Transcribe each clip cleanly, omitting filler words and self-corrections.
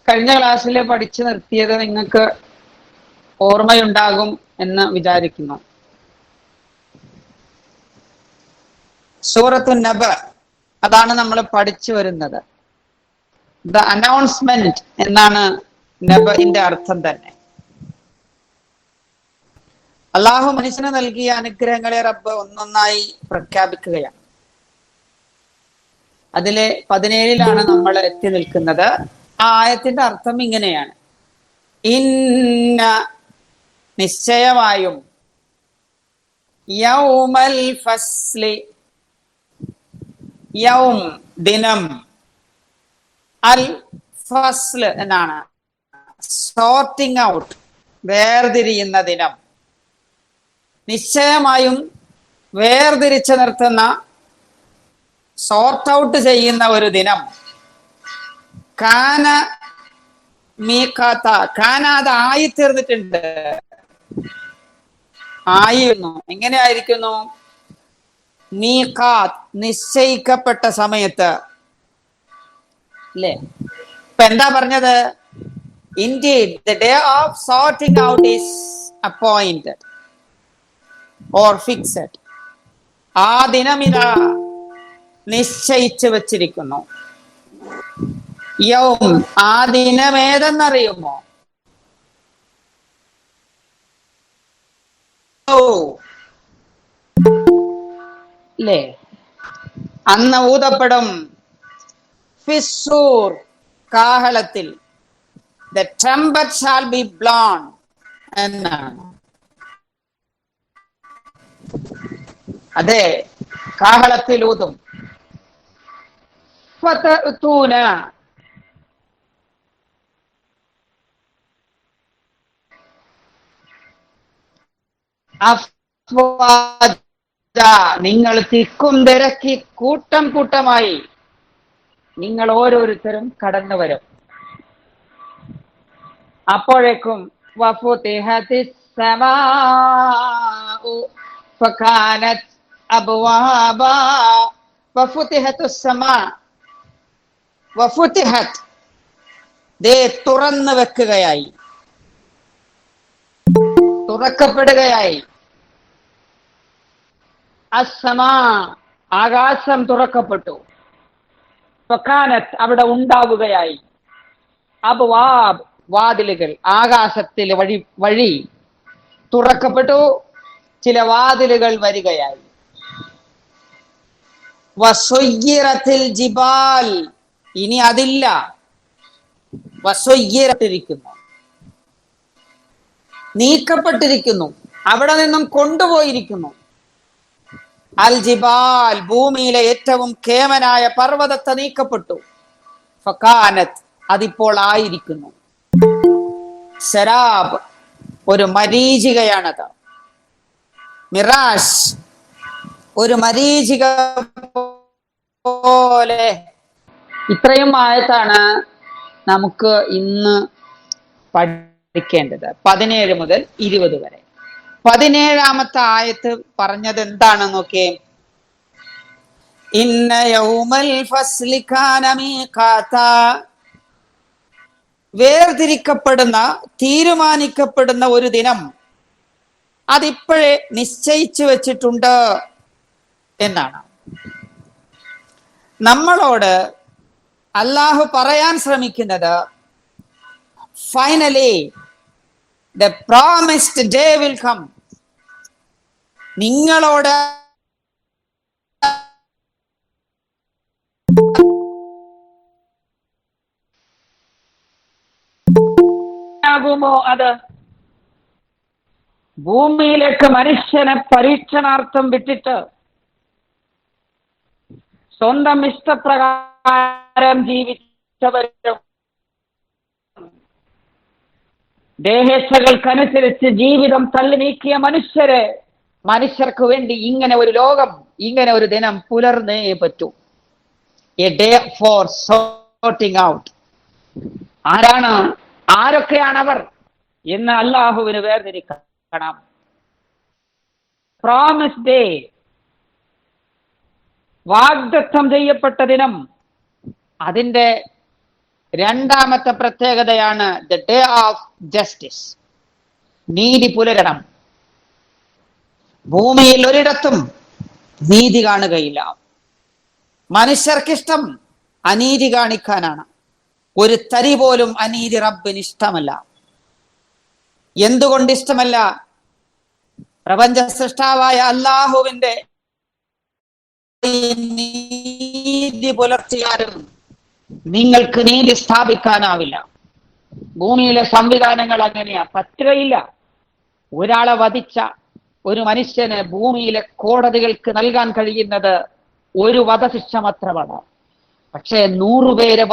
കഴിഞ്ഞ ക്ലാസ്സിൽ പഠിച്ചു നിർത്തിയത് നിങ്ങൾക്ക് ഓർമ്മയുണ്ടാകും എന്ന് വിചാരിക്കുന്നു. സൂറത്തു നബ, അതാണ് നമ്മൾ പഠിച്ചു വരുന്നത്. ദ അനൗൺസ്മെന്റ് എന്നാണ് നബഇന്റെ അർത്ഥം തന്നെ. അള്ളാഹു മനുഷ്യന് നൽകിയ അനുഗ്രഹങ്ങളെ റബ്ബ് ഒന്നൊന്നായി പ്രഖ്യാപിക്കുകയാണ്. അതിലെ 17 നമ്മൾ എത്തി നിൽക്കുന്നത്. ആ ആയത്തിന്റെ അർത്ഥം ഇങ്ങനെയാണ്: ഇന്ന, നിശ്ചയമായും, യൗമൽ ഫസ്ലി, യൗം ദിനം, അൽ ഫസ്ൽ എന്നാണ് സോർട്ടിങ് ഔട്ട്, വേർതിരിയുന്ന ദിനം. നിശ്ചയമായും വേർതിരിച്ചു നിർത്തുന്ന, സോർട്ട് ഔട്ട് ചെയ്യുന്ന ഒരു ദിനം. കാന മീഖാത്ത, കാന അത് ആയിത്തീർന്നിട്ടുണ്ട്, ആയിരുന്നു. എങ്ങനെ ആയിരിക്കുന്നു? മീഖാത്ത്, നിശ്ചയിക്കപ്പെട്ട സമയത്ത്. അല്ലേ? ഇപ്പൊ എന്താ പറഞ്ഞത്? Indeed, the day of sorting out is appointed or fixed. ആ ദിനം ഇതാ നിശ്ചയിച്ചു വച്ചിരിക്കുന്നു. യൗം, ആ ദിനം ഏതെന്നറിയുമോ? അല്ലേ? അന്ന് ഊതപ്പെടും, ഫിസ്സൂർ, കാഹളത്തിൽ. The trumpet shall be blown എന്നാണ്. അതെ, കാഹളത്തിൽ ഊതും. ഫതഅ്തൂന, അഫ്വാജ, നിങ്ങൾ തിക്കും തിരക്കി കൂട്ടം കൂട്ടമായി നിങ്ങൾ ഓരോരുത്തരും കടന്നു വരും. അപ്പോഴേക്കും വഫുതിഹത്തിസ് സമാഉ ഫകാനത് അബ്വാബാ. വഫുതിഹത്തുസ് സമാ, വഫുതിഹത്ത്, ദേ തുറന്നു വെക്കുകയായി, തുറക്കപ്പെടുകയായി. അസ്സമാ, ആകാശം തുറക്കപ്പെട്ടു. ഫകാനത്ത്, അവിടെ ഉണ്ടാവുകയായി. അബ്വാബ്, വാതിലുകൾ, ആകാശത്തിൽ വഴി തുറക്കപ്പെട്ടു, ചില വാതിലുകൾ വരികയായി. വസുയ്യിറത്തിൽ ജിബാൽ, ഇനി അതില്ല. വസുയ്യിറത്തിരിക്കുന്നു, നീക്കപ്പെട്ടിരിക്കുന്നു, അവിടെ നിന്നും കൊണ്ടുപോയിരിക്കുന്നു. അൽ ജിബാൽ, ഭൂമിയിലെ ഏറ്റവും കേമനായ പർവ്വതത്തെ നീക്കപ്പെട്ടു. ഫകാനത്ത്, അതിപ്പോൾ ആയിരിക്കുന്നു. സരാബ്, ഒരു മരീചികയാണത്. മിറാഷ്, ഒരു മരീചിക പോലെ. ഇത്രയും ആയത്താണ് നമുക്ക് ഇന്ന് പഠിക്കേണ്ടത്, 17 മുതൽ 20 വരെ. 17-ാമത്തെ ആയത്ത് പറഞ്ഞത് എന്താണ് നോക്കിയേ. ഇന്ന യൗമൽ ഫസ്ലി കാന മീഖാതാ, വേർതിരിക്കപ്പെടുന്ന, തീരുമാനിക്കപ്പെടുന്ന ഒരു ദിനം അതിപ്പോഴേ നിശ്ചയിച്ചു വെച്ചിട്ടുണ്ട് എന്നാണ്. നമ്മളോട് അല്ലാഹു പറയാൻ ശ്രമിക്കുന്നത്, finally the promised day will come. നിങ്ങളോട് ആകുമോ അത്? ഭൂമിയിലേക്ക് മനുഷ്യനെ പരീക്ഷണാർത്ഥം വിട്ടിട്ട് സ്വന്തം ഇഷ്ടപ്രകാരം ജീവിച്ചവരും ദേഹേച്ഛകൾക്കനുസരിച്ച് ജീവിതം തള്ളി നീക്കിയ മനുഷ്യർക്ക് വേണ്ടി ഇങ്ങനെ ഒരു ലോകം, ഇങ്ങനെ ഒരു ദിനം പുലർന്നേ പറ്റൂ. A day for sorting out. ആരൊക്കെയാണവർ എന്ന് അല്ലാഹുവിന് വേർതിരിക്കണം. പ്രോമിസ് ഡേ, വാഗ്ദത്തം ചെയ്യപ്പെട്ട ദിനം, അതിന്റെ രണ്ടാമത്തെ പ്രത്യേകതയാണ് ദ ഡേ ഓഫ് ജസ്റ്റിസ്. നീതി പുലരണം. ഭൂമിയിൽ ഒരിടത്തും നീതി കാണുകയില്ല. മനുഷ്യർക്കിഷ്ടം അനീതി കാണിക്കാനാണ്. ഒരു തരി പോലും അനീതി റബ്ബിന് ഇഷ്ടമല്ല. എന്തുകൊണ്ട് ഇഷ്ടമല്ല? പ്രപഞ്ച സൃഷ്ടാവായ അല്ലാഹുവിന്റെ നീതി പുലർത്തിയാലും നിങ്ങൾക്ക് നീതി സ്ഥാപിക്കാനാവില്ല. ഭൂമിയിലെ സംവിധാനങ്ങൾ അങ്ങനെയാ, പറ്റുകയില്ല. ഒരാളെ വധിച്ച ഒരു മനുഷ്യന് ഭൂമിയിലെ കോടതികൾക്ക് നൽകാൻ കഴിയുന്നത് ഒരു വധശിക്ഷ മാത്രമാണ്. പക്ഷേ 100 പേരെ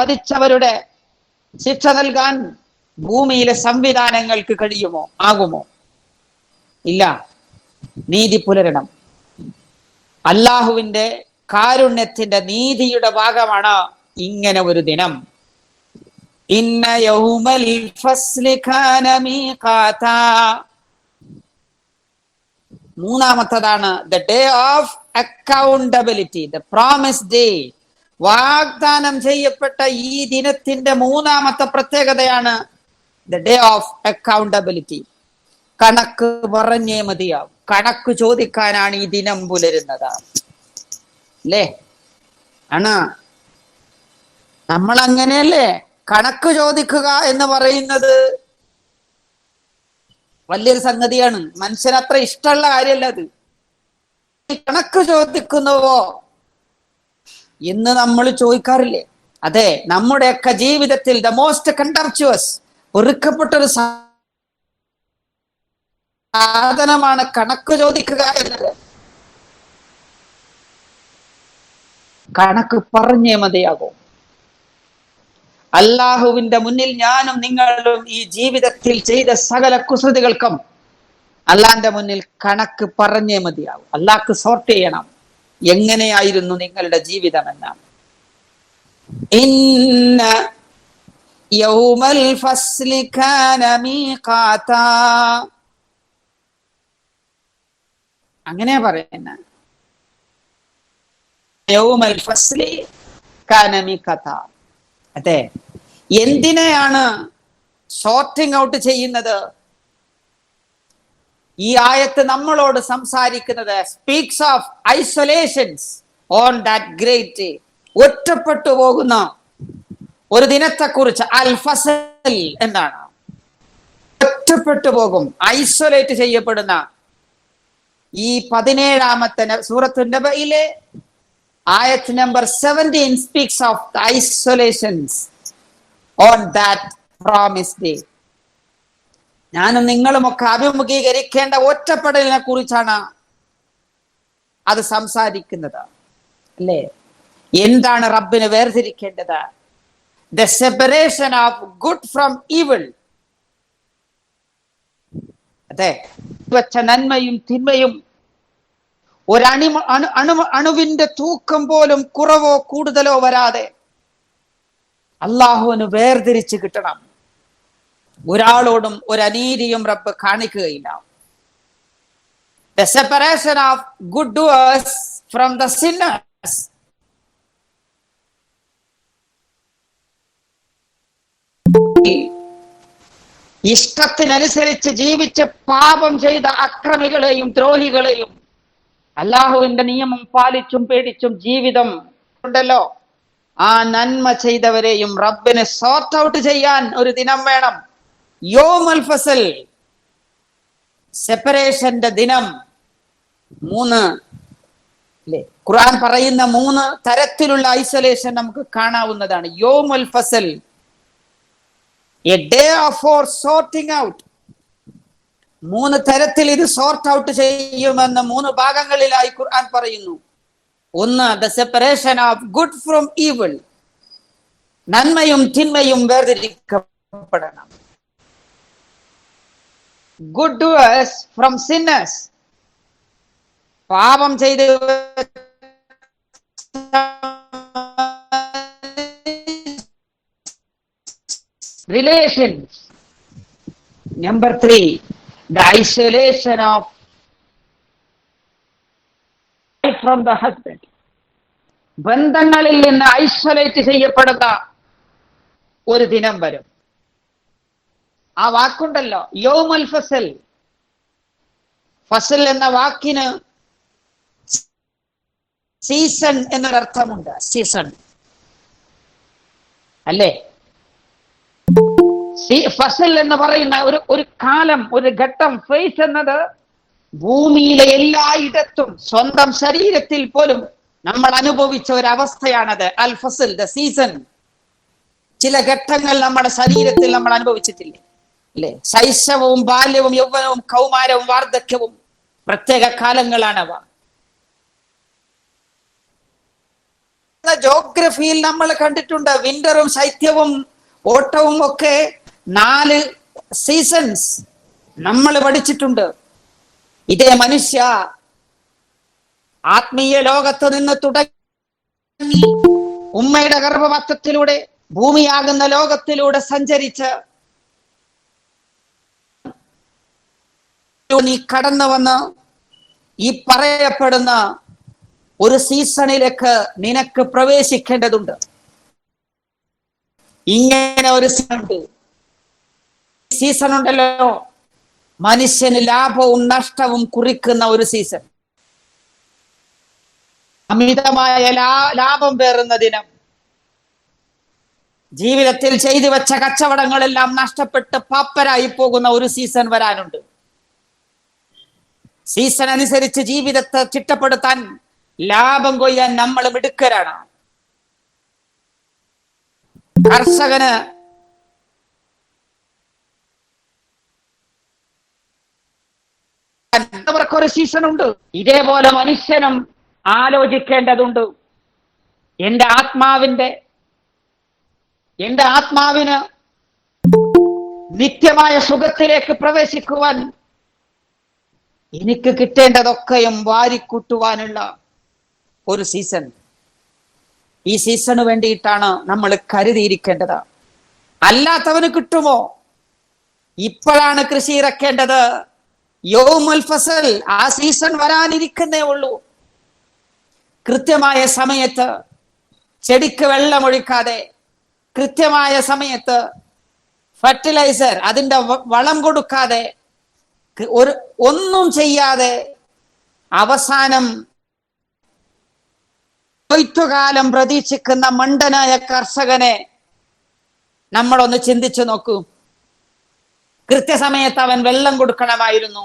വധിച്ചവരുടെ ശിക്ഷ നൽകാൻ ഭൂമിയിലെ സംവിധാനങ്ങൾക്ക് കഴിയുമോ? ആകുമോ? ഇല്ല. നീതി പുലരണം. അല്ലാഹുവിന്റെ കാരുണ്യത്തിന്റെ നീതിയുടെ ഭാഗമാണ് ഇങ്ങനെ ഒരു ദിനം. ഇന്ന യൗമൽ ഫസ്ലി കാന മീഖാതാ. മൂന്നാമത്തതാണ് the day of accountability, the promise day. വാഗ്ദാനം ചെയ്യപ്പെട്ട ഈ ദിനത്തിന്റെ മൂന്നാമത്തെ പ്രത്യേകതയാണ് ദ ഡേ ഓഫ് അക്കൗണ്ടബിലിറ്റി. കണക്ക് പറഞ്ഞേ മതിയാവും. കണക്ക് ചോദിക്കാനാണ് ഈ ദിനം പുലരുന്നത്. അല്ലേ? ആണ്. നമ്മൾ അങ്ങനെയല്ലേ? കണക്ക് ചോദിക്കുക എന്ന് പറയുന്നത് വലിയൊരു സംഗതിയാണ്. മനുഷ്യന് അത്ര ഇഷ്ടമുള്ള കാര്യമല്ല അത്. കണക്ക് ചോദിക്കുന്നുവോ എന്ന് നമ്മൾ ചോദിക്കാറില്ലേ? അതെ, നമ്മുടെയൊക്കെ ജീവിതത്തിൽ ദ മോസ്റ്റ് കണ്ടംപ്ച്വസ്, വെറുക്കപ്പെട്ടൊരു സാധനമാണ് കണക്ക് ചോദിക്കുക എന്നത്. കണക്ക് പറഞ്ഞേ മതിയാകും. അല്ലാഹുവിന്റെ മുന്നിൽ ഞാനും നിങ്ങളും ഈ ജീവിതത്തിൽ ചെയ്ത സകല കുസൃതികൾക്കും അല്ലാന്റെ മുന്നിൽ കണക്ക് പറഞ്ഞേ മതിയാവും. അല്ലാഹ്ക്ക് സോർട്ട് ചെയ്യണം എങ്ങനെയായിരുന്നു നിങ്ങളുടെ ജീവിതം എന്നാണ്. ഇന്ന യൗമൽ ഫസ്ലി കാന മീഖാതാ. അങ്ങനെ പറയുന്ന യൗമൽ ഫസ്ലി കാന മീഖാതാ. അതെ, എന്തിനെയാണ് ഷോർട്ടിങ് ഔട്ട് ചെയ്യുന്നത്? ഈ ആയത്ത് നമ്മളോട് സംസാരിക്കുന്നത് speaks of isolations on that great day. ഒറ്റപ്പെട്ടു പോകുന്ന ഒരു ദിനത്തെ കുറിച്ച്. അൽ ഫസൽ എന്നാണ്. ഒറ്റപ്പെട്ടു പോകും, ഐസൊലേറ്റ് ചെയ്യപ്പെടുന്ന ഈ 17ാമത്തെ സൂറത്തു നബയിലെ ആയത്ത് number 17 speaks of the isolations on that promised day. ഞാനും നിങ്ങളുമൊക്കെ അഭിമുഖീകരിക്കേണ്ട ഒറ്റപ്പെടലിനെ കുറിച്ചാണ് അത് സംസാരിക്കുന്നത്. അല്ലേ? എന്താണ് റബ്ബിന് വേർതിരിക്കേണ്ടത്? The separation of good from evil. അതെ, വെച്ച നന്മയും തിന്മയും ഒരണുവിന്റെ തൂക്കം പോലും കുറവോ കൂടുതലോ വരാതെ അല്ലാഹുവിന് വേർതിരിച്ച് കിട്ടണം. ഒരാളോടും ഒരു അനീതിയും റബ്ബ് കാണിക്കുകയില്ല. The separation of good doers from the sinners. ഇഷ്ടത്തിനനുസരിച്ച് ജീവിച്ച് പാപം ചെയ്ത അക്രമികളെയും ദ്രോഹികളെയും അല്ലാഹുവിന്റെ നിയമം പാലിച്ചും പേടിച്ചും ജീവിതം ഉണ്ടല്ലോ, ആ നന്മ ചെയ്തവരെയും റബ്ബിനെ സോർട്ട് ഔട്ട് ചെയ്യാൻ ഒരു ദിനം വേണം. യൗമുൽ ഫസൽ, സെപ്പറേഷന്റെ ദിനം. 3 അല്ലേ? ഖുർആൻ പറയുന്ന 3 തരത്തിലുള്ള ഐസൊലേഷൻ നമുക്ക് കാണാവുന്നതാണ്. യൗമുൽ ഫസൽ, a day for sorting out. 3 തരത്തിൽ ഇത് സോർട്ട് ഔട്ട് ചെയ്യുമെന്ന് 3 ഭാഗങ്ങളിലായി ഖുർആൻ പറയുന്നു. 1, the separation of good from evil. നന്മയും തിന്മയും വേർതിരിക്കപ്പെടണം. Good doers from sinners. പാപം ചെയ്ത് relations. Number 3, the isolation of from the husband. ബന്ധങ്ങളിൽ നിന്ന് ഐസൊലേറ്റ് ചെയ്യപ്പെടുന്ന ഒരു ദിനം വരും. ആ വാക്കുണ്ടല്ലോ യൗമുൽ ഫസൽ. ഫസൽ എന്ന വാക്കിന് സീസൺ എന്നൊരർത്ഥമുണ്ട്. സീസൺ അല്ലേ? ഫസൽ എന്ന് പറയുന്ന ഒരു കാലം, ഒരു ഘട്ടം. ഫേസ് എന്നത് ഭൂമിയിലെ എല്ലായിടത്തും സ്വന്തം ശരീരത്തിൽ പോലും നമ്മൾ അനുഭവിച്ച ഒരു അവസ്ഥയാണത്. അൽ ഫസൽ, ദ സീസൺ. ചില ഘട്ടങ്ങൾ നമ്മുടെ ശരീരത്തിൽ നമ്മൾ അനുഭവിച്ചിട്ടില്ലേ? അല്ലേ? ശൈശവവും ബാല്യവും യൗവനവും കൗമാരവും വാർദ്ധക്യവും പ്രത്യേക കാലങ്ങളാണവ. ജോഗ്രഫിയിൽ നമ്മൾ കണ്ടിട്ടുണ്ട് വിന്ററും ശൈത്യവും ഓട്ടവും ഒക്കെ 4 സീസൺസ് നമ്മൾ പഠിച്ചിട്ടുണ്ട്. ഇതേ മനുഷ്യ ആത്മീയ ലോകത്ത് നിന്ന് തുടങ്ങി ഉമ്മയുടെ ഗർഭപാത്രത്തിലൂടെ ഭൂമിയാകുന്ന ലോകത്തിലൂടെ സഞ്ചരിച്ച് നീ കടന്നു വന്ന് ഈ പറയപ്പെടുന്ന ഒരു സീസണിലേക്ക് നിനക്ക് പ്രവേശിക്കേണ്ടതുണ്ട്. ഇങ്ങനെ ഒരു സീസൺ ഉണ്ടല്ലോ, മനുഷ്യന് ലാഭവും നഷ്ടവും കുറിക്കുന്ന ഒരു സീസൺ. അമിതമായ ലാഭം പേറുന്ന ദിനം. ജീവിതത്തിൽ ചെയ്തു വെച്ച കച്ചവടങ്ങളെല്ലാം നഷ്ടപ്പെട്ട് പാപ്പരായി പോകുന്ന ഒരു സീസൺ വരാനുണ്ട്. സീസൺ അനുസരിച്ച് ജീവിതത്തെ ചിട്ടപ്പെടുത്താൻ, ലാഭം കൊയ്യാൻ നമ്മൾ മിടുക്കരാണ്. കർഷകന് അവർക്കൊരു സീസൺ ഉണ്ട്. ഇതേപോലെ മനുഷ്യനും ആലോചിക്കേണ്ടതുണ്ട്. എന്റെ ആത്മാവിന് നിത്യമായ സുഖത്തിലേക്ക് പ്രവേശിക്കുവാൻ എനിക്ക് കിട്ടേണ്ടതൊക്കെയും വാരിക്കൂട്ടുവാനുള്ള ഒരു സീസൺ. ഈ സീസണ് വേണ്ടിയിട്ടാണ് നമ്മൾ കരുതിയിരിക്കേണ്ടത്. അല്ലാത്തവന് കിട്ടുമോ? ഇപ്പോഴാണ് കൃഷി ഇറക്കേണ്ടത്. യൗമുൽ ഫസൽ, ആ സീസൺ വരാനിരിക്കുന്നേ ഉള്ളൂ. കൃത്യമായ സമയത്ത് ചെടിക്ക് വെള്ളമൊഴിക്കാതെ, കൃത്യമായ സമയത്ത് ഫെർട്ടിലൈസർ, അതിന്റെ വളം കൊടുക്കാതെ, ഒന്നും ചെയ്യാതെ അവസാനം കൊയ്ത്തുകാലം പ്രതീക്ഷിക്കുന്ന മണ്ടനായ കർഷകനെ നമ്മളൊന്ന് ചിന്തിച്ചു നോക്കൂ. കൃത്യസമയത്ത് അവൻ വെള്ളം കൊടുക്കണമായിരുന്നു,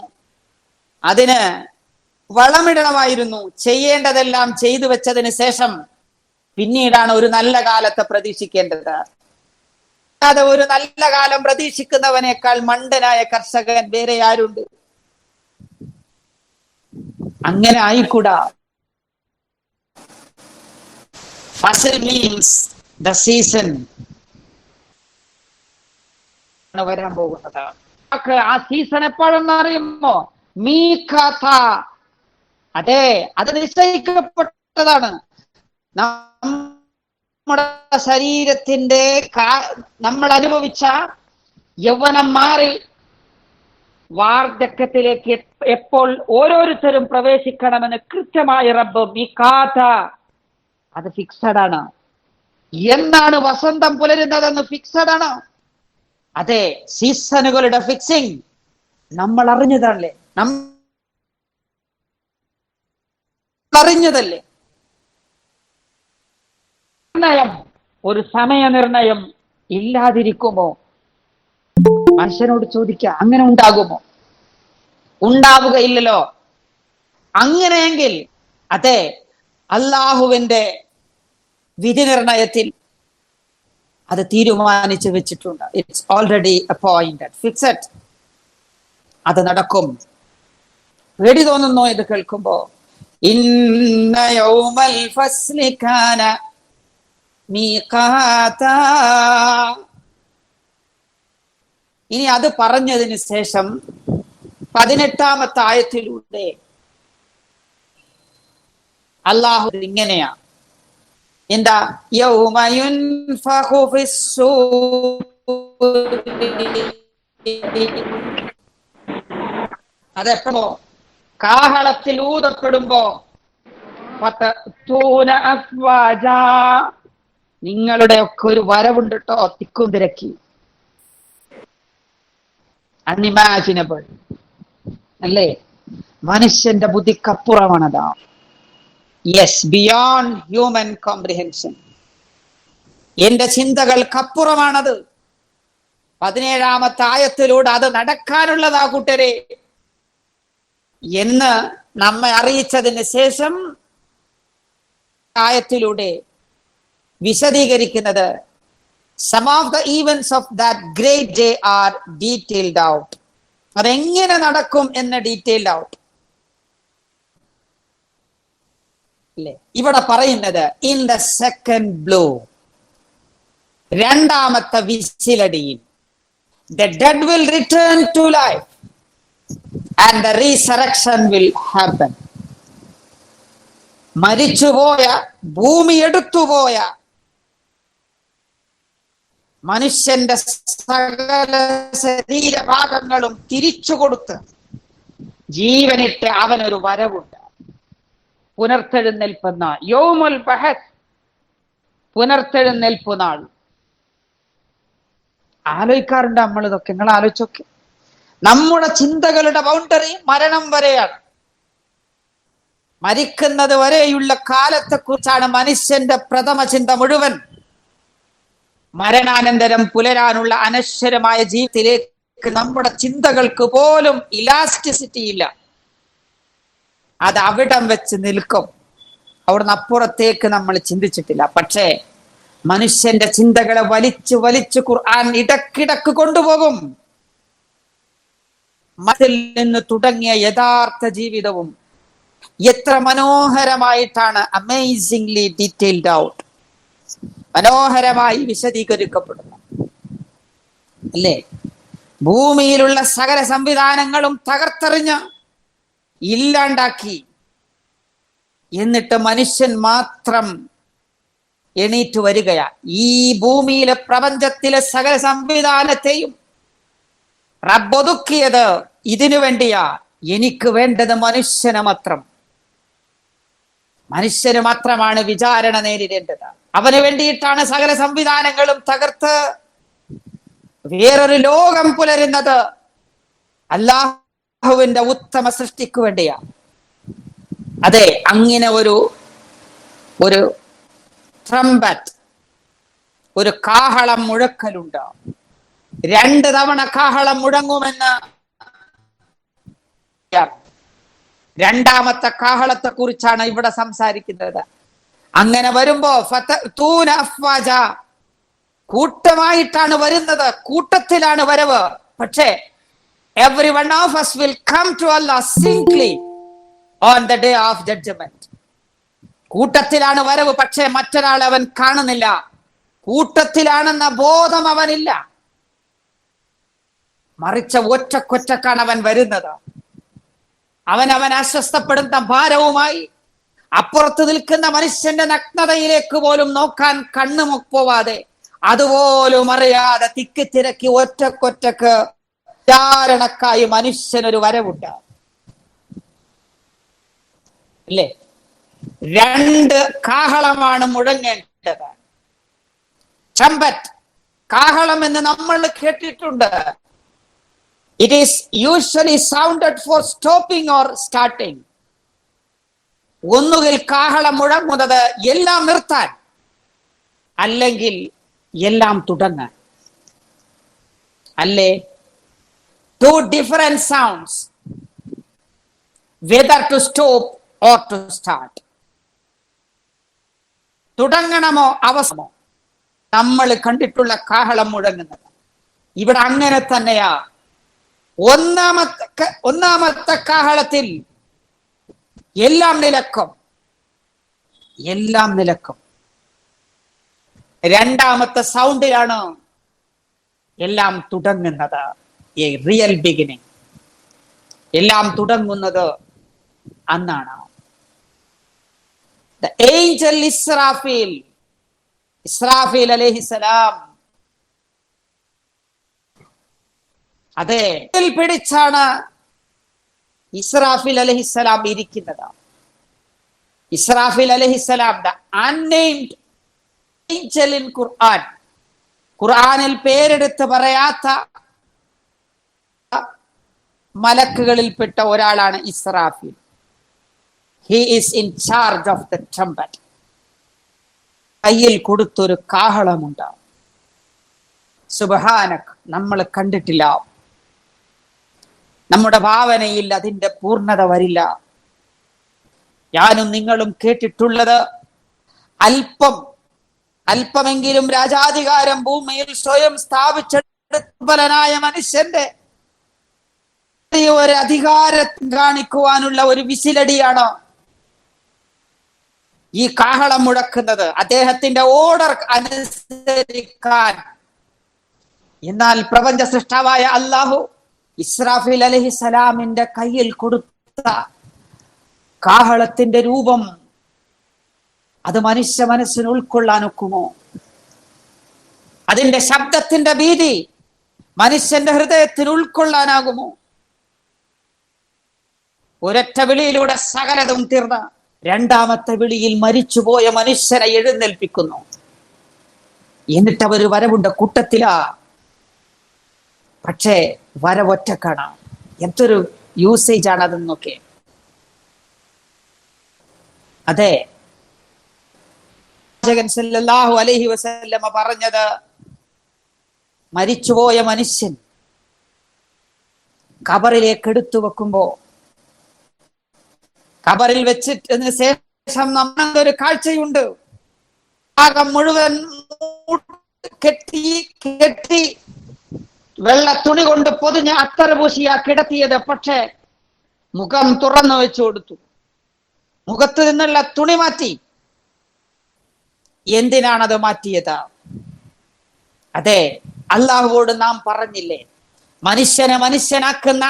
അതിന് വളമിടണമായിരുന്നു. ചെയ്യേണ്ടതെല്ലാം ചെയ്തു വെച്ചതിന് ശേഷം പിന്നീടാണ് ഒരു നല്ല കാലത്തെ പ്രതീക്ഷിക്കേണ്ടത്. അത് ഒരു നല്ല കാലം പ്രതീക്ഷിക്കുന്നവനേക്കാൾ മണ്ടനായ കർഷകൻ വേറെ ആരുണ്ട്? അങ്ങനെ ആയിക്കൂടാ. ഫസൽ മീൻസ് ദ സീസൺ വരാൻ പോകുന്നത്. ആ സീസൺ എപ്പോഴെന്ന് അറിയുമോ? മീഖാത്ത. അതെ, അത് നിശ്ചയിക്കപ്പെട്ടതാണ്. നമ്മുടെ ശരീരത്തിന്റെ നമ്മൾ അനുഭവിച്ച യൗവനം മാറി വാർദ്ധക്യത്തിലേക്ക് എപ്പോൾ ഓരോരുത്തരും പ്രവേശിക്കണമെന്ന് കൃത്യമായ റബ്ബ് മീഖാത്ത, അത് ഫിക്സഡ് ആണ്. എന്നാണ് വസന്തം പുലരുന്നതെന്ന് ഫിക്സഡ് ആണ്. അതെ, സീസണുകളുടെ ഫിക്സിംഗ് നമ്മൾ അറിഞ്ഞതല്ലേ? അറിഞ്ഞതല്ലേ? ഒരു സമയ നിർണയം ഇല്ലാതിരിക്കുമോ? മനുഷ്യനോട് ചോദിക്കുക, അങ്ങനെ ഉണ്ടാകുമോ? ഉണ്ടാവുകയില്ലല്ലോ. അങ്ങനെയെങ്കിൽ അതെ, അള്ളാഹുവിന്റെ വിധി നിർണയത്തിൽ അത് തീരുമാനിച്ചു വെച്ചിട്ടുണ്ട്. It's already appointed, fixed. അത് നടക്കും. പേടി തോന്നുന്നോ ഇത് കേൾക്കുമ്പോ? ഇന്ന യൗമൽ ഫസ്ലി കാന മീഖാതാ. ഇനി അത് പറഞ്ഞതിന് ശേഷം 18ാമത്തെ ആയത്തിലൂടെ അല്ലാഹു ഇങ്ങനെയാ, എന്താ? യൗമ യുൻഫഖു ഫിസ്സൂരി. അതെപ്പോ? കാഹളത്തിൽ ഊതപ്പെടുമ്പോ ഫതഅ്തൂന അഫ്വാജാ. നിങ്ങളുടെ ഒക്കെ ഒരു വരവുണ്ട് കേട്ടോ, തിക്കും തിരക്കി. അൺഇമാജിനബിൾ അല്ലേ? മനുഷ്യന്റെ ബുദ്ധിക്കപ്പുറമാണതാ. Yes, beyond human comprehension. എന്റെ ചിന്തകൾക്കപ്പുറമാണത്. 17-ാമത്തെ ആയത്തിലൂടെ അത് നടക്കാനുള്ളതാ കൂട്ടരെ എന്ന് നമ്മെ അറിയിച്ചതിന് ശേഷം ആയത്തിലൂടെ വിശദീകരിക്കുന്നത് some of the events of that great day are detailed out. അതെങ്ങനെ നടക്കും എന്ന് ഡീറ്റെയിൽഡ് ഔട്ട് അല്ലേ? ഇവിടെ പറയുന്നത് ഇൻ ദ സെക്കൻഡ് ബ്ലോ, രണ്ടാമത്തെ വിസിലടിയിൽ the dead will return to life and the resurrection will happen. മരിച്ചുപോയ, ഭൂമി എടുത്തുപോയ മനുഷ്യന്റെ സകല ശരീരഭാഗങ്ങളും തിരിച്ചു കൊടുത്ത് ജീവനിട്ട് അവനൊരു വരവുണ്ട്. പുനർത്തെഴുന്നേൽപ്പെന്ന യൗമുൽ ബഹസ്, പുനർത്തെഴുന്നേൽപ്പ് നാൾ. ആലോചിക്കാറുണ്ട് നമ്മൾ ഇതൊക്കെ? നിങ്ങൾ ആലോചിച്ചൊക്കെ. നമ്മുടെ ചിന്തകളുടെ ബൗണ്ടറി മരണം വരെയാണ്. മരിക്കുന്നത് വരെയുള്ള കാലത്തെ കുറിച്ചാണ് മനുഷ്യന്റെ പ്രഥമ ചിന്ത മുഴുവൻ. മരണാനന്തരം പുലരാനുള്ള അനശ്വരമായ ജീവിതത്തിലേക്ക് നമ്മുടെ ചിന്തകൾക്ക് പോലും ഇലാസ്റ്റിസിറ്റി ഇല്ല. അത് അവിടം വെച്ച് നിൽക്കും. അവിടുന്ന് അപ്പുറത്തേക്ക് നമ്മൾ ചിന്തിച്ചിട്ടില്ല. പക്ഷേ മനുഷ്യന്റെ ചിന്തകളെ വലിച്ചു വലിച്ചു ഖുർആൻ ഇടക്കിടക്ക് കൊണ്ടുപോകും. മനസ്സിൽ നിന്ന് തുടങ്ങിയ യഥാർത്ഥ ജീവിതവും എത്ര മനോഹരമായിട്ടാണ് അമേസിംഗ്ലി ഡീറ്റെയിൽഡ് ഔട്ട്, മനോഹരമായി വിശദീകരിക്കപ്പെടുന്നു അല്ലേ? ഭൂമിയിലുള്ള സകല സംവിധാനങ്ങളും തകർത്തെറിഞ്ഞ് ഇല്ലാണ്ടാക്കി, എന്നിട്ട് മനുഷ്യൻ മാത്രം എണീറ്റ് വരികയാ. ഈ ഭൂമിയിലെ പ്രപഞ്ചത്തിലെ സകല സംവിധാനത്തെയും റബ്ബൊതുക്കിയത് ഇതിനു വേണ്ടിയാ. എനിക്ക് വേണ്ടത് മനുഷ്യന് മാത്രം. മനുഷ്യന് മാത്രമാണ് വിചാരണ നേരിടേണ്ടത്. അവന് വേണ്ടിയിട്ടാണ് സകല സംവിധാനങ്ങളും തകർത്ത് വേറൊരു ലോകം പുലരുന്നത്. അല്ലാഹുവിന്റെ ഉത്തമ സൃഷ്ടിക്ക് വേണ്ടിയാ. അതെ, അങ്ങനെ ഒരു ട്രംപറ്റ്, ഒരു കാഹളം മുഴക്കലുണ്ട്. 2 തവണ കാഹളം മുഴങ്ങുമെന്ന്. രണ്ടാമത്തെ കാഹളത്തെ കുറിച്ചാണ് ഇവിടെ സംസാരിക്കുന്നത്. അങ്ങനെ വരുമ്പോ ഫതഅ്തൂന അഫ്വാജ, കൂട്ടമായിട്ടാണ് വരുന്നത്, കൂട്ടത്തിലാണ് വരവ്. പക്ഷേ every one of us will come to Allah singly on the day of judgment. കൂട്ടത്തിലാണ് വരവ്, പക്ഷേ മറ്റൊരാൾ അവൻ കാണുന്നില്ല. കൂട്ടത്തിലാണെന്ന ബോധം അവനില്ല. മറിച്ച് ഒറ്റക്കൊറ്റക്കാണ് അവൻ വരുന്നത്. അവൻ അസ്വസ്ഥപ്പെടുന്ന ഭാരവുമായി അപ്പുറത്ത് നിൽക്കുന്ന മനുഷ്യന്റെ നഗ്നതയിലേക്ക് പോലും നോക്കാൻ കണ്ണുമുപ്പോവാതെ, അതുപോലും അറിയാതെ തിക്കി തിരക്കി ഒറ്റക്കൊറ്റക്ക് വിചാരണക്കായി മനുഷ്യനൊരു വരവുണ്ട് അല്ലേ? 2 കാഹളമാണ് മുഴങ്ങേണ്ടത്. ട്രംപറ്റ്, കാഹളം എന്ന് നമ്മൾ കേട്ടിട്ടുണ്ട്. It is usually sounded for stopping or starting. ഒന്നുകിൽ കാഹളം മുഴങ്ങുന്നത് എല്ലാം നിർത്താൻ, അല്ലെങ്കിൽ എല്ലാം തുടങ്ങാൻ അല്ലേ? 2 different sounds, whether to stop or to start. തുടങ്ങണമോ അവസാനമോ നമ്മൾ കണ്ടിട്ടുള്ള കാഹളം മുഴങ്ങുന്നത്. ഇവിടെ അങ്ങനെ തന്നെയാ. ഒന്നാമത്തെ കാഹളത്തിൽ എല്ലാം നിലക്കും. രണ്ടാമത്തെ സൗണ്ടിലാണ് എല്ലാം തുടങ്ങുന്നത്. A real beginning. എല്ലാം തുടങ്ങുന്നത് അന്നാണ്. The angel ഇസ്രാഫീൽ അലൈഹിസ്സലാം, അതെ, പിടിച്ചാണ് ഇസ്രാഫീൽ അലൈഹിസ്സലാം ഇരിക്കുന്നത്. ഇസ്രാഫീൽ അലൈഹിസ്സലാം, ദ അൺനെയിംഡ് ഏഞ്ചൽ ഇൻ ഖുർആൻ, ഖുർആനിൽ പേരെടുത്ത് പറയാത്ത മലക്കുകളിൽപ്പെട്ട ഒരാളാണ് Israfil. He is in charge of the trumpet. കയ്യിൽ കൊടുത്തൊരു കാഹളമുണ്ട്. സുബ്ഹാനക്, നമ്മൾ കണ്ടിട്ടില്ല, നമ്മുടെ ഭാവനയിൽ അതിന്റെ പൂർണ്ണത വരില്ല. ഞാനും നിങ്ങളും കേട്ടിട്ടുള്ളത് അല്പമെങ്കിലും രാജാധികാരം ഭൂമിയിൽ സ്വയം സ്ഥാപിച്ചെടുത്തനായ മനുഷ്യന്റെ ഒരു അധികാരം കാണിക്കുവാനുള്ള ഒരു വിസിലടിയാണ് ഈ കാഹളം മുഴക്കുന്നത്, അദ്ദേഹത്തിന്റെ ഓർഡർ അനുസരിക്കാൻ. എന്നാൽ പ്രപഞ്ച സൃഷ്ടാവായ അല്ലാഹു ഇസ്രാഫീൽ അലൈഹിസ്സലാമിന്റെ കയ്യിൽ കൊടുത്ത കാഹളത്തിന്റെ രൂപം അത് മനുഷ്യ മനസ്സിന് ഉൾക്കൊള്ളാൻ ഒക്കുമോ? അതിന്റെ ശബ്ദത്തിന്റെ ഭീതി മനുഷ്യന്റെ ഹൃദയത്തിന് ഉൾക്കൊള്ളാനാകുമോ? ഒരൊറ്റ വിളിയിലൂടെ സകലതും തീർന്ന രണ്ടാമത്തെ വിളിയിൽ മരിച്ചുപോയ മനുഷ്യനെ എഴുന്നേൽപ്പിക്കുന്നു. എന്നിട്ട് അവർ വരവുണ്ട് കൂട്ടത്തിലാ, പക്ഷേ വരവൊറ്റക്കാണ്. എന്തൊരു യൂസേജ് ആണ് അതെന്നൊക്കെ. അതെ, സല്ലല്ലാഹു അലൈഹി വസല്ലമ പറഞ്ഞത്, മരിച്ചുപോയ മനുഷ്യൻ കബറിലേക്ക് എടുത്തു വെക്കുമ്പോ, കബറിൽ വെച്ചിട്ടതിന് ശേഷം നമ്മളൊരു കാഴ്ചയുണ്ട്. ആകം മുഴുവൻ കെട്ടി വെള്ള തുണി കൊണ്ട് പൊതിഞ്ഞ് അത്തറ് പൂശിയാ കിടത്തിയത്. പക്ഷേ മുഖം തുറന്നു വെച്ചു കൊടുത്തു, മുഖത്ത് നിന്നുള്ള തുണി മാറ്റി. എന്തിനാണത് മാറ്റിയത്? അതെ, അള്ളാഹുവോട് നാം പറഞ്ഞില്ലേ, മനുഷ്യനെ മനുഷ്യനാക്കുന്ന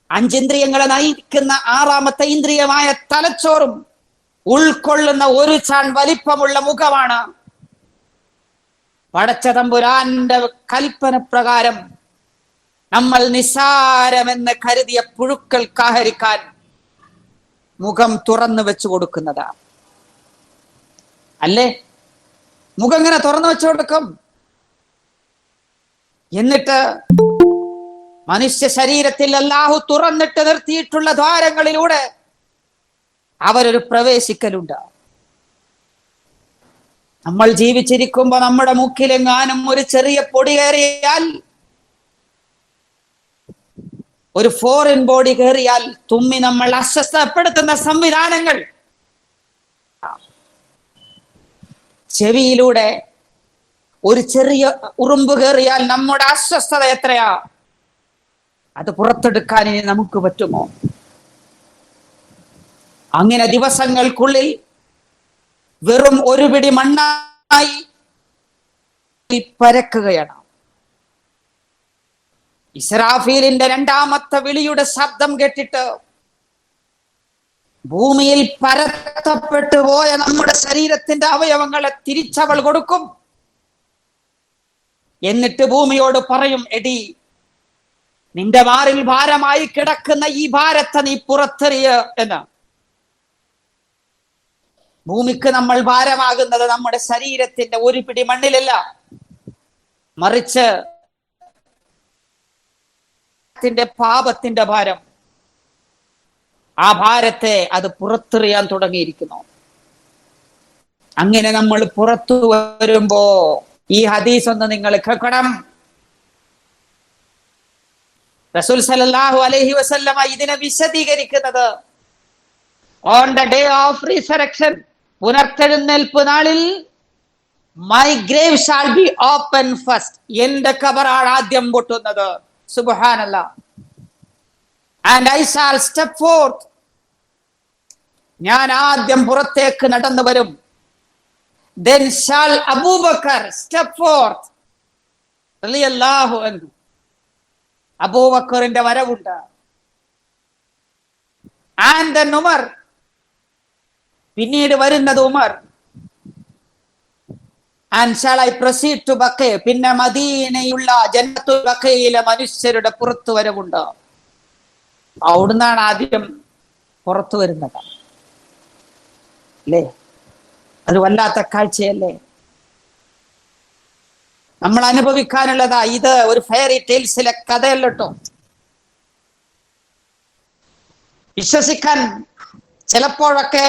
അഞ്ചിന്ദ്രിയങ്ങളെ നയിക്കുന്ന ആറാമത്തെ ഇന്ദ്രിയമായ തലച്ചോറും ഉൾക്കൊള്ളുന്ന ഒരു ചാൺ വലിപ്പമുള്ള മുഖമാണ്. പടച്ച തമ്പുരാന്റെ കൽപ്പന പ്രകാരം നമ്മൾ നിസാരമെന്ന് കരുതിയ പുഴുക്കൾ കാഹരിക്കാൻ മുഖം തുറന്നു വെച്ചു കൊടുക്കുന്നതാ അല്ലേ? മുഖം ഇങ്ങനെ തുറന്നു വെച്ചു കൊടുക്കും. എന്നിട്ട് മനുഷ്യ ശരീരത്തിൽ അല്ലാഹു തുറന്നിട്ട് നിർത്തിയിട്ടുള്ള ദ്വാരങ്ങളിലൂടെ അവരൊരു പ്രവേശിക്കലുണ്ട്. നമ്മൾ ജീവിച്ചിരിക്കുമ്പോ നമ്മുടെ മൂക്കിലെങ്ങാനും ഒരു ചെറിയ പൊടി കയറിയാൽ, ഒരു ഫോറിൻ ബോഡി കയറിയാൽ തുമ്മി നമ്മൾ അസ്വസ്ഥപ്പെടുത്തുന്ന സംവിധാനങ്ങൾ, ചെവിയിലൂടെ ഒരു ചെറിയ ഉറുമ്പ് കയറിയാൽ നമ്മുടെ അസ്വസ്ഥത എത്രയാ, അത് പുറത്തെടുക്കാൻ ഇനി നമുക്ക് പറ്റുമോ? അങ്ങനെ ദിവസങ്ങൾക്കുള്ളിൽ വെറും ഒരു പിടി മണ്ണായി പരക്കുകയാണ്. ഇസ്രാഫീലിന്റെ രണ്ടാമത്തെ വിളിയുടെ ശബ്ദം കേട്ടിട്ട് ഭൂമിയിൽ പരത്തപ്പെട്ടു പോയ നമ്മുടെ ശരീരത്തിന്റെ അവയവങ്ങളെ തിരിച്ചവൾ കൊടുക്കും. എന്നിട്ട് ഭൂമിയോട് പറയും, എടി, നിന്റെ മാറിൽ ഭാരമായി കിടക്കുന്ന ഈ ഭാരത്തെ നീ പുറത്തെറിയ എന്ന്. ഭൂമിക്ക് നമ്മൾ ഭാരമാകുന്നത് നമ്മുടെ ശരീരത്തിന്റെ ഒരു പിടി മണ്ണിലല്ല, മറിച്ച് പാപത്തിന്റെ ഭാരം. ആ ഭാരത്തെ അത് പുറത്തെറിയാൻ തുടങ്ങിയിരിക്കുന്നു. അങ്ങനെ നമ്മൾ പുറത്തു വരുമ്പോ ഈ ഹദീസ് ഒന്ന് നിങ്ങൾ കേൾക്കണം. റസൂൽ സല്ലല്ലാഹു അലൈഹി വസല്ലമ ഇതിനെ വിശദീകരിക്കുന്നത്, on the day of resurrection, പുനർത്തെഴുന്നേൽപ്പ് നാളിൽ, my grave shall be open first, എന്റെ ഖബറാണ് ആദ്യം പൊട്ടുന്നത്. സുബ്ഹാനല്ലാഹ്. And I shall step forth, ഞാൻ ആദ്യം പുറത്തേക്ക് നടന്നു വരും. then shall Abu Bakr step forth റളിയല്ലാഹു അൻഹു, അബൂബക്കറിന്റെ വരവുണ്ട്. and then ഉമർ, പിന്നീട് വരുന്നത് Umar. and shall I proceed to Baqi, പിന്നെ മദീനയുള്ള ജന്നത്തുൽ ബഖീയിലെ മനുഷ്യരുടെ പുറത്തു വരവുണ്ട്. അവിടുന്നാണ് ആദ്യം പുറത്തു വരുന്നതാണ് അല്ലേ? അത് വല്ലാത്ത കാഴ്ചയല്ലേ? നമ്മൾ അനുഭവിക്കാനുള്ളതാ. ഇത് ഒരു ഫെയറി ടെയിൽസിലെ കഥയല്ലോ. വിശ്വസിക്കാൻ ചിലപ്പോഴൊക്കെ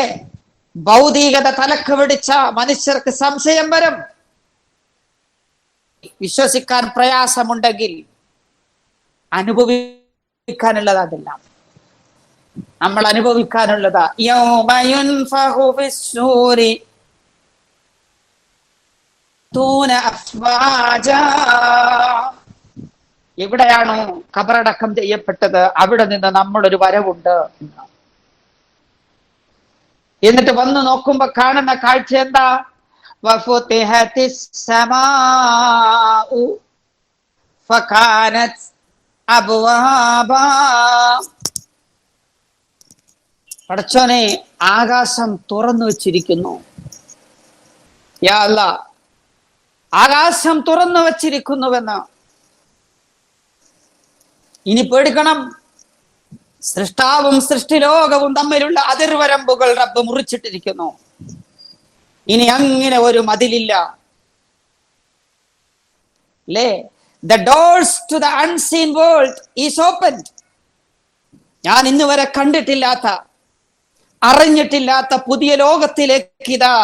ഭൗതികത തലക്ക് പിടിച്ച മനുഷ്യർക്ക് സംശയം വരും. വിശ്വസിക്കാൻ പ്രയാസമുണ്ടെങ്കിൽ അനുഭവിക്കാനുള്ളതാ അതെല്ലാം. നമ്മൾ അനുഭവിക്കാനുള്ളതാ. എവിടെയാണോ ഖബറടക്കം ചെയ്യപ്പെട്ടത് അവിടെ നിന്ന് നമ്മളൊരു വരവുണ്ട്. എന്നിട്ട് വന്ന് നോക്കുമ്പോ കാണുന്ന കാഴ്ച എന്താ? പടച്ചോനെ, ആകാശം തുറന്നു വച്ചിരിക്കുന്നു. യാ അല്ലാഹ്, ആകാശം തുറന്നു വച്ചിരിക്കുന്നുവെന്ന്. ഇനി പേടിക്കണം. സൃഷ്ടാവും സൃഷ്ടിലോകവും തമ്മിലുള്ള അതിർവരമ്പുകൾ റബ്ബ് മുറിച്ചിട്ടിരിക്കുന്നു. ഇനി അങ്ങനെ ഒരു മതിലില്ല അല്ലേ? The doors to the unseen world is opened. ഞാൻ ഇന്ന് വരെ കണ്ടിട്ടില്ലാത്ത, അറിഞ്ഞിട്ടില്ലാത്ത പുതിയ ലോകത്തിലേക്ക് ഇതാ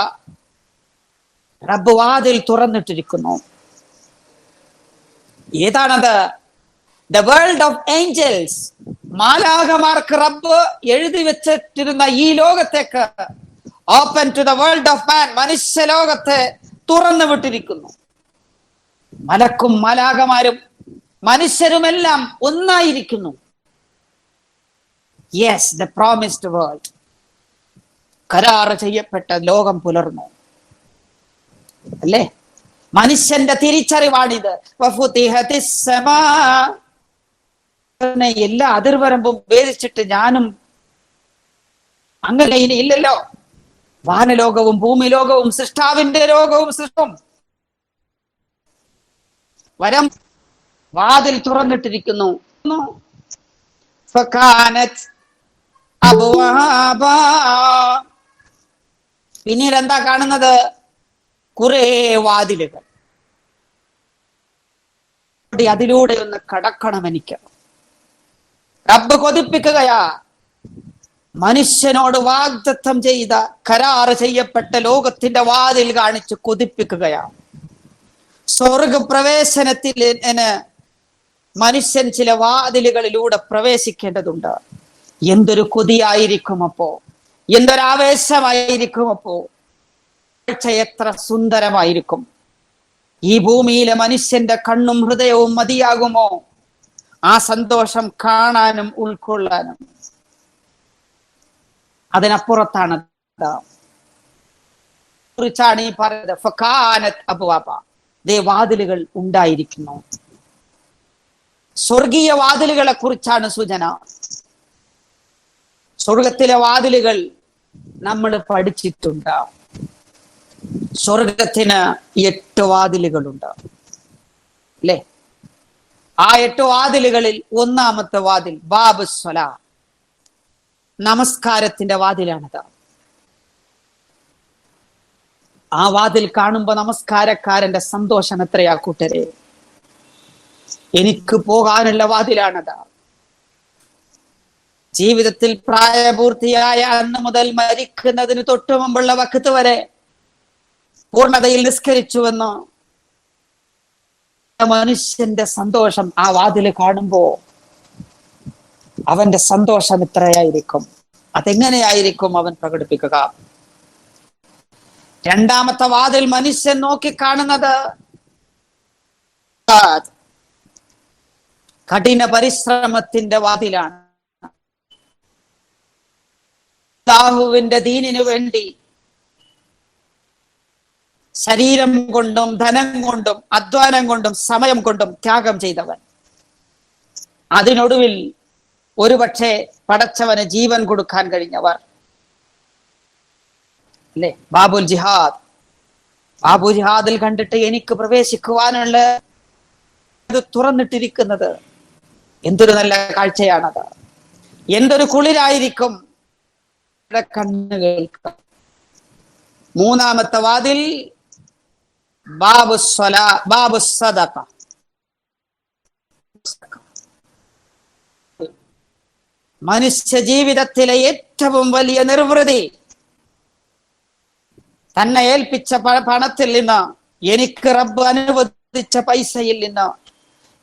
റബ്ബ് വാതിൽ തുറന്നിട്ടിരിക്കുന്നു. ഏതാണത്? The world of angels. മാലാഖമാർക്ക് റബ്ബ് എഴുതി വെച്ചിട്ടിരുന്ന ഈ ലോകത്തേക്ക്, open to the world of man, മനുഷ്യ ലോകത്തെ തുറന്നു വിട്ടിരിക്കുന്നു. മലക്കും മാലാഖമാരും മനുഷ്യരുമെല്ലാം ഒന്നായിരിക്കുന്നു. Yes, the promised world. കരാർ ചെയ്യപ്പെട്ട ലോകം പുലർന്നു അല്ലേ? മനുഷ്യന്റെ തിരിച്ചറിവാണിത്. എല്ലാ അതിർവരമ്പും ഭേദിച്ചിട്ട് ഞാനും അങ്ങനെ ഇനി ഇല്ലല്ലോ. വാനലോകവും ഭൂമി ലോകവും സൃഷ്ടാവിന്റെ ലോകവും സൃഷ്ടും വരം വാതിൽ തുറന്നിട്ടിരിക്കുന്നു. പിന്നീട് എന്താ കാണുന്നത്? കുറെ വാതിലുകൾ. അതിലൂടെ ഒന്ന് കടക്കണം എനിക്ക്. റബ്ബ് കൊതിപ്പിക്കുകയാ. മനുഷ്യനോട് വാഗ്ദത്തം ചെയ്ത, കരാർ ചെയ്യപ്പെട്ട ലോകത്തിന്റെ വാതിൽ കാണിച്ച് കൊതിപ്പിക്കുകയാ. സ്വർഗപ്രവേശനത്തിൽ മനുഷ്യൻ ചില വാതിലുകളിലൂടെ പ്രവേശിക്കേണ്ടതുണ്ട്. എന്തൊരു കൊതിയായിരിക്കും അപ്പോ, എന്തൊരാവേശമായിരിക്കും അപ്പോ, എത്ര സുന്ദരമായിരിക്കും. ഈ ഭൂമിയിലെ മനുഷ്യന്റെ കണ്ണും ഹൃദയവും മതിയാകുമോ ആ സന്തോഷം കാണാനും ഉൾക്കൊള്ളാനും? അതിനപ്പുറത്താണ് കുറിച്ചാണ് ഈ പറയുന്നത്. ഫകാനത്ത് അബ്വാബ. ദേ വാതിലുകൾ ഉണ്ടായിരിക്കുന്നു. സ്വർഗീയ വാതിലുകളെ കുറിച്ചാണ് സൂചന. സ്വർഗത്തിലെ വാതിലുകൾ നമ്മൾ പഠിച്ചിട്ടുണ്ട്. സ്വർഗത്തിന് 8 വാതിലുകളുണ്ട് അല്ലേ? ആ 8 വാതിലുകളിൽ ഒന്നാമത്തെ വാതിൽ ബാബ് സ്വലാ, നമസ്കാരത്തിന്റെ വാതിലാണത്. ആ വാതിൽ കാണുമ്പോ നമസ്കാരക്കാരന്റെ സന്തോഷം എത്രയാ കൂട്ടരെ! എനിക്ക് പോകാനുള്ള വാതിലാണത്. ജീവിതത്തിൽ പ്രായപൂർത്തിയായ അന്ന് മുതൽ മരിക്കുന്നതിന് തൊട്ടു മുമ്പുള്ള വഖത്ത് വരെ പൂർണ്ണതയിൽ നിസ്കരിച്ചുവെന്ന് മനുഷ്യന്റെ സന്തോഷം ആ വാതില് കാണുമ്പോ അവന്റെ സന്തോഷം എത്രയായിരിക്കും? അതെങ്ങനെയായിരിക്കും അവൻ പ്രകടിപ്പിക്കുക? രണ്ടാമത്തെ വാതിൽ മനുഷ്യൻ നോക്കിക്കാണുന്നത് കഠിന പരിശ്രമത്തിന്റെ വാതിലാണ്. അല്ലാഹുവിന്റെ ദീനിനു വേണ്ടി ശരീരം കൊണ്ടും ധനം കൊണ്ടും അധ്വാനം കൊണ്ടും സമയം കൊണ്ടും ത്യാഗം ചെയ്തവൻ. അതിനൊടുവിൽ ഒരുപക്ഷെ പടച്ചവന് ജീവൻ കൊടുക്കാൻ കഴിഞ്ഞവർ അല്ലേ? ബാബുൽ ജിഹാദ്. ബാബു ജിഹാദിൽ കണ്ടിട്ട് എനിക്ക് പ്രവേശിക്കുവാനുള്ള തുറന്നിട്ടിരിക്കുന്നത് എന്തൊരു നല്ല കാഴ്ചയാണത്! എന്തൊരു കുളിരായിരിക്കും കണ്ണുകൾക്ക്. മൂന്നാമത്തെ വാതിൽ ബാബു സദഖ. മനുഷ്യ ജീവിതത്തിലെ ഏറ്റവും വലിയ നിർവൃതി തന്നെ ഏൽപ്പിച്ച പണത്തിൽ നിന്ന്, എനിക്ക് റബ്ബ് അനുവദിച്ച പൈസയിൽ നിന്ന്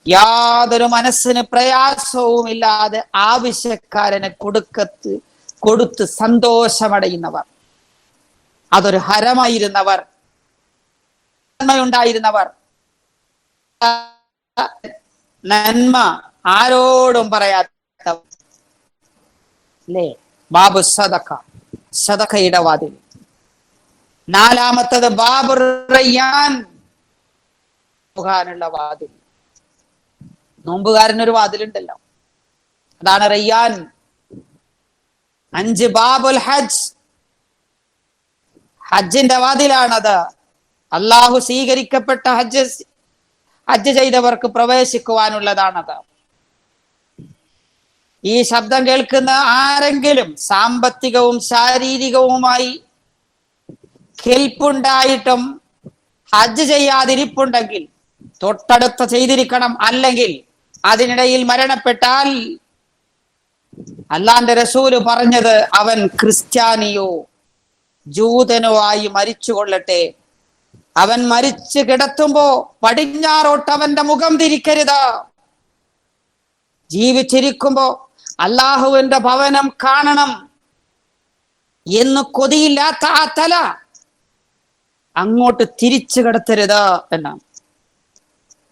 യാതൊരു മനസ്സിന് പ്രയാസവുമില്ലാതെ ആവശ്യക്കാരനെ കൊടുത്ത് സന്തോഷമടയുന്നവർ, അതൊരു ഹരമായിരുന്നവർ, നന്മയുണ്ടായിരുന്നവർ, നന്മ ആരോടും പറയാത്തവർ അല്ലേ? ബാബു സദഖ, സദഖയുടെ വാതിൽ. നാലാമത്തത് ബാബു റയ്യാൻ, നോമ്പുകാരനുള്ള വാതിൽ. നോമ്പുകാരനൊരു വാതിലുണ്ടല്ലോ, അതാണ് റയ്യാൻ. 5 ബാബുൽ ഹജ്ജ്, ഹജ്ജിന്റെ വാതിലാണത്. അള്ളാഹു സ്വീകരിക്കപ്പെട്ട ഹജ്ജ് ചെയ്തവർക്ക് പ്രവേശിക്കുവാനുള്ളതാണത്. ഈ ശബ്ദം കേൾക്കുന്ന ആരെങ്കിലും സാമ്പത്തികവും ശാരീരികവുമായി കെൽപ്പുണ്ടായിട്ടും ഹജ്ജ് ചെയ്യാതിരിപ്പുണ്ടെങ്കിൽ തൊട്ടടുത്ത ചെയ്തിരിക്കണം. അല്ലെങ്കിൽ അതിനിടയിൽ മരണപ്പെട്ടാൽ അല്ലാഹുവിന്റെ റസൂല് പറഞ്ഞത്, അവൻ ക്രിസ്ത്യാനിയോ ജൂതനോ ആയി മരിച്ചു കൊള്ളട്ടെ. അവൻ മരിച്ചു കിടത്തുമ്പോ പടിഞ്ഞാറോട്ട് അവന്റെ മുഖം തിരിക്കരുത്. ജീവിച്ചിരിക്കുമ്പോ അള്ളാഹുവിന്റെ ഭവനം കാണണം എന്ന് കൊതിയില്ലാത്ത ആ തല അങ്ങോട്ട് തിരിച്ചു കിടത്തരുത് എന്നാണ്.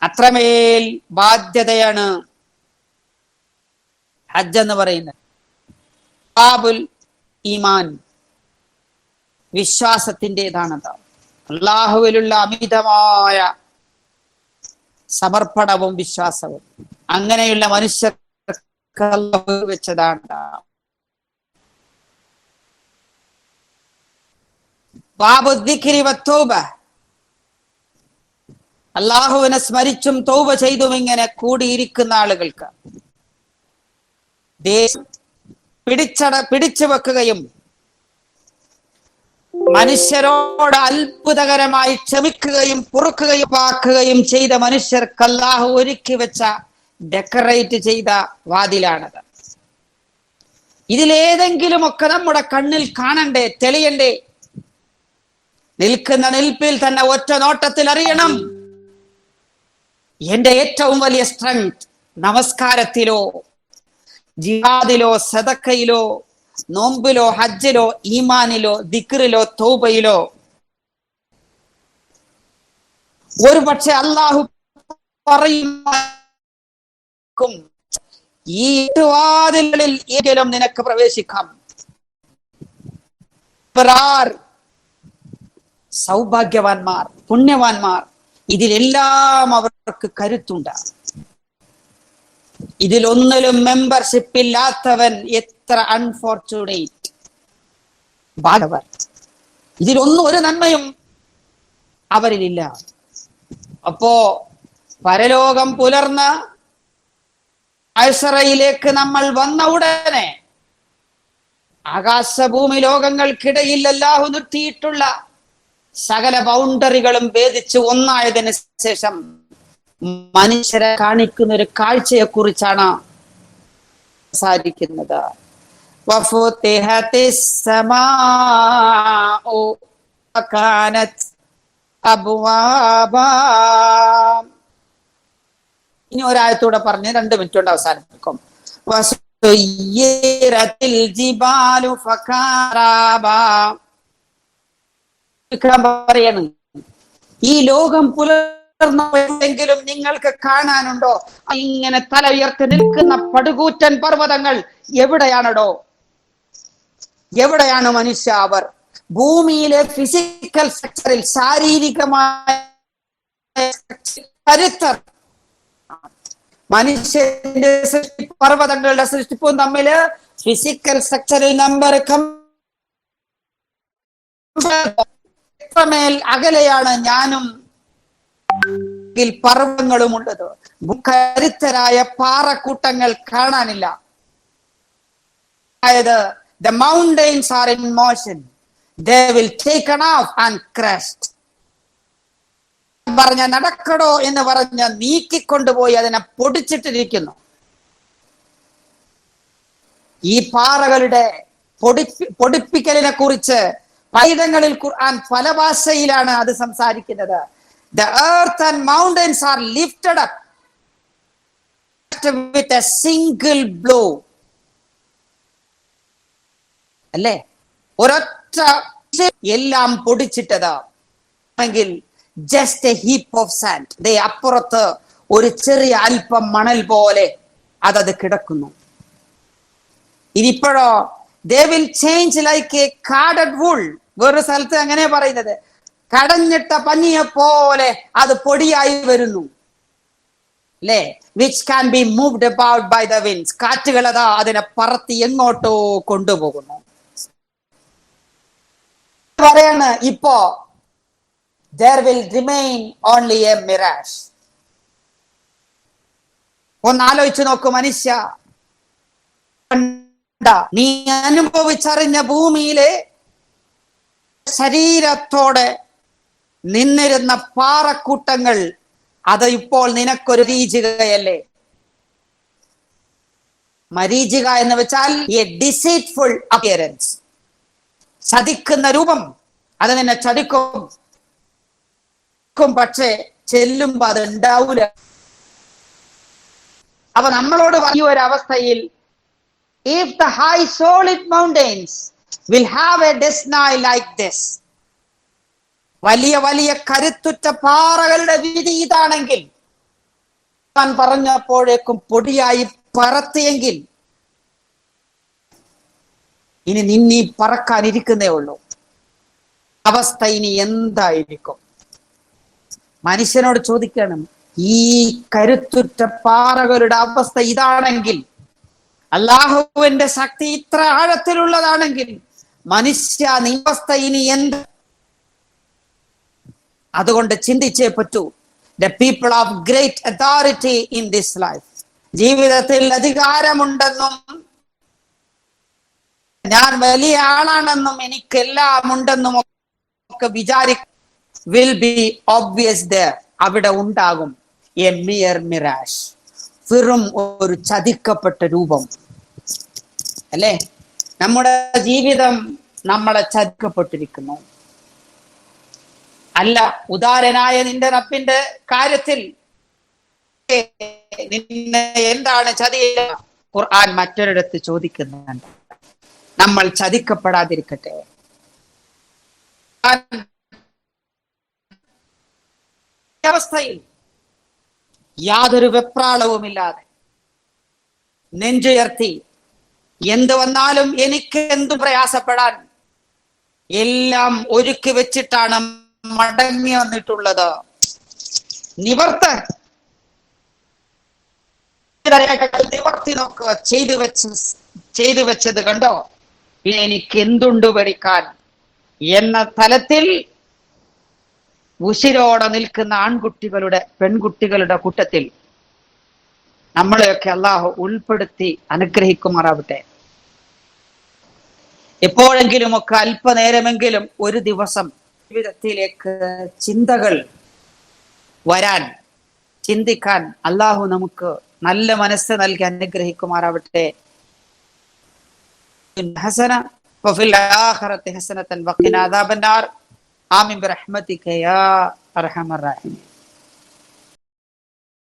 അത്രമേൽ ബാധ്യതയാണ് ഹജ്ജ് എന്ന് പറയുന്നത്. ബാബുൽ ഈമാൻ, വിശ്വാസത്തിൻ്റെതാണത്. അള്ളാഹുവിലുള്ള അമിതമായ സമർപ്പണവും വിശ്വാസവും. അങ്ങനെയുള്ള മനുഷ്യർക്ക് വെച്ചതാണ്. ബാബു ദിക്രി വത്തൗബ, അള്ളാഹുവിനെ സ്മരിച്ചും തൗബ ചെയ്തും ഇങ്ങനെ കൂടിയിരിക്കുന്ന ആളുകൾക്ക് ദേശം പിടിച്ചു വെക്കുകയും മനുഷ്യരോട് അത്ഭുതകരമായി ക്ഷമിക്കുകയും പൊറുക്കുകയും പാക്കുകയും ചെയ്ത മനുഷ്യർക്ക് അല്ലാഹു ഒരുക്കി വെച്ച ഡെക്കറേറ്റ് ചെയ്ത വാതിലാണത്. ഇതിലേതെങ്കിലുമൊക്കെ നമ്മുടെ കണ്ണിൽ കാണണ്ടേ, തെളിയണ്ടേ? നിൽക്കുന്ന നിൽപ്പിൽ തന്നെ ഒറ്റ നോട്ടത്തിൽ അറിയണം, എന്റെ ഏറ്റവും വലിയ സ്ട്രെങ്ത് നമസ്കാരത്തിലോ ജിഹാദിലോ സദഖയിലോ നോമ്പിലോ ഹജ്ജിലോ ഈമാനിലോ ദിക്റിലോ തൗബയിലോ. ഒരു പക്ഷെ അള്ളാഹു പറയും, ഈ 8 വാതിലുകളിൽ ഏതെങ്കിലും നിനക്ക് പ്രവേശിക്കാം. സൗഭാഗ്യവാന്മാർ, പുണ്യവാന്മാർ, ഇതിലെല്ലാം അവർക്ക് കരുത്തുണ്ട്. ഇതിലൊന്നിലും മെമ്പർഷിപ്പ് ഇല്ലാത്തവൻ എത്ര അൺഫോർച്ചുനേറ്റ് ഭാഗവർ. ഇതിലൊന്നും ഒരു നന്മയും അവരിലില്ല. അപ്പോ പരലോകം പുലർന്ന് അഴ്സറയിലേക്ക് നമ്മൾ വന്ന ഉടനെ ആകാശഭൂമി ലോകങ്ങൾക്കിടയിൽ അല്ലാഹു നിർത്തിയിട്ടുള്ള സകല ബൗണ്ടറികളും ഭേദിച്ച് ഒന്നായതിനു ശേഷം മനുഷ്യരെ കാണിക്കുന്ന ഒരു കാഴ്ചയെ കുറിച്ചാണ് സംസാരിക്കുന്നത്. ഇനി ഒരായത്തൂടെ പറഞ്ഞ് 2 മിനിറ്റ് കൊണ്ട് അവസാനിപ്പിക്കും. പറയണം, ഈ ലോകം പുലർന്നെങ്കിലും നിങ്ങൾക്ക് കാണാനുണ്ടോ ഇങ്ങനെ തല ഉയർത്തി നിൽക്കുന്ന പടുകൂറ്റൻ പർവ്വതങ്ങൾ? എവിടെയാണോ? എവിടെയാണ് മനുഷ്യ? അവർ ഭൂമിയിലെ ഫിസിക്കൽ സ്ട്രക്ചറിൽ, ശാരീരികമായ കരുത്തർ. മനുഷ്യന്റെ പർവ്വതങ്ങളുടെ സൃഷ്ടിപ്പും തമ്മില് ഫിസിക്കൽ സ്ട്രക്ചറിൽ നമ്പർ എത്രമേൽ അകലെയാണ് ഞാനും പർവ്വതങ്ങളും ഉള്ളത്. കരുത്തരായ പാറക്കൂട്ടങ്ങൾ കാണാനില്ല. അതായത് the mountains are in motion, they will taken off and crushed. പറഞ്ഞ നടക്കടോ എന്ന് പറഞ്ഞ നീക്കിക്കൊണ്ടുപോയി അതിനെ പൊടിച്ചിട്ടിരിക്കുന്നു. ഈ പാറകളുടെ പൊടിപ്പിക്കലിനെ കുറിച്ച് പൈതങ്ങളിൽ ഖുർആൻ പല ഭാഷയിലാണ് അത് സംസാരിക്കുന്നത്. The earth and mountains are lifted up with a single blow. അല്ലേ? ഒരൊറ്റ എല്ലാം പൊടിച്ചിട്ടത് എങ്കിൽ just a heap of sand. ദേ അപ്പുറത്ത് ഒരു ചെറിയ അല്പം മണൽ പോലെ അതത് കിടക്കുന്നു. ഇനിയിപ്പോഴോ they will change like a carded wool. വേറൊരു സ്ഥലത്ത് അങ്ങനെ പറയുന്നത്, കടഞ്ഞിട്ട പഞ്ഞിയെ പോലെ അത് പൊടിയായി വരുന്നു. അല്ലേ? which can be moved about by the winds. കാറ്റുകൾ അതാ അതിനെ പറത്തി എങ്ങോട്ടോ കൊണ്ടുപോകുന്നു. പറയാണ് ഇപ്പോ there will remain only a mirage. ഒന്ന് ആലോചിച്ചു നോക്കൂ മനുഷ്യ, നീ അനുഭവിച്ചറിഞ്ഞ ഭൂമിയിലെ ശരീരത്തോടെ നിന്നിരുന്ന പാറക്കൂട്ടങ്ങൾ അത് ഇപ്പോൾ നിനക്കൊരു മരീചികയല്ലേ? മരീചിക എന്ന് വെച്ചാൽ എ ഡിസീറ്റ്ഫുൾ അപ്പിയറൻസ്, ചതിക്കുന്ന രൂപം. അത് നിന്നെ ചതിക്കും, പക്ഷേ ചെല്ലുമ്പോ അത് ഉണ്ടാവൂല. അപ്പൊ നമ്മളോട് ഈ ഒരു അവസ്ഥയിൽ if the high solid mountains will have a destiny like this, വലിയ വലിയ കരുത്തുറ്റ പാറകളുടെ വിധി ഇതാണെങ്കിൽ, ഞാൻ പറഞ്ഞപ്പോഴേക്കും പൊടിയായി പറത്തിയെങ്കിൽ ഇനി നിന്നീ പറക്കാനിരിക്കുന്നേ ഉള്ളൂ. അവസ്ഥ ഇനി എന്തായിരിക്കും? മനുഷ്യനോട് ചോദിക്കണം, ഈ കരുത്തുറ്റ പാറകളുടെ അവസ്ഥ ഇതാണെങ്കിൽ, അല്ലാഹുവിന്റെ ശക്തി ഇത്ര ആഴത്തിലുള്ളതാണെങ്കിൽ, മനുഷ്യ നിവസ്ഥ ഇനി എന്ത്? അതുകൊണ്ട് ചിന്തിച്ചേ പറ്റൂ. The people of great authority in this life, ജീവിതത്തിൽ അധികാരമുണ്ടെന്നും ഞാൻ വലിയ ആളാണെന്നും എനിക്കെല്ലാം ഉണ്ടെന്നും ഒക്കെ വിചാരിക്കും, will be obvious there. അവിടെ ഉണ്ടാകും a mere mirage, വെറും ഒരു ചതിക്കപ്പെട്ട രൂപം. അല്ലേ? നമ്മുടെ ജീവിതം നമ്മളെ ചതിക്കപ്പെട്ടിരിക്കുന്നു. അല്ല, ഉദാരനായ നിന്റെ റബ്ബിന്റെ കാര്യത്തിൽ നിന്നെ എന്താണ് ചതിയില്ല? ഖുർആൻ മറ്റൊരിടത്ത് ചോദിക്കുന്നുണ്ട്, നമ്മൾ ചതിക്കപ്പെടാതിരിക്കട്ടെ. അവസ്ഥയിൽ യാതൊരു വെപ്രാളവുമില്ലാതെ നെഞ്ചുയർത്തി എന്ത് വന്നാലും എനിക്ക് എന്തു പ്രയാസപ്പെടാൻ, എല്ലാം ഒരുക്കി വെച്ചിട്ടാണ് മടങ്ങി വന്നിട്ടുള്ളത്. നിവർത്തി നോക്കുക, ചെയ്തു വെച്ചത് കണ്ടോ, പിന്നെ എനിക്ക് എന്തുണ്ട് പഠിക്കാൻ എന്ന തലത്തിൽ ഉശിരോടെ നിൽക്കുന്ന ആൺകുട്ടികളുടെ പെൺകുട്ടികളുടെ കൂട്ടത്തിൽ നമ്മളെയൊക്കെ അള്ളാഹു ഉൾപ്പെടുത്തി അനുഗ്രഹിക്കുമാറാവട്ടെ. എപ്പോഴെങ്കിലുമൊക്കെ അല്പനേരമെങ്കിലും ഒരു ദിവസം ജീവിതത്തിലേക്ക് ചിന്തകൾ വരാൻ, ചിന്തിക്കാൻ അള്ളാഹു നമുക്ക് നല്ല മനസ്സ് നൽകി അനുഗ്രഹിക്കുമാറാവട്ടെ. ഹസന വഫിൽ ആഖിറതി ഹസനതൻ വഖിനാ അദാബന്നാർ. ആമീൻ ബിറഹ്മതിക യാ അർഹമർ റഹീം.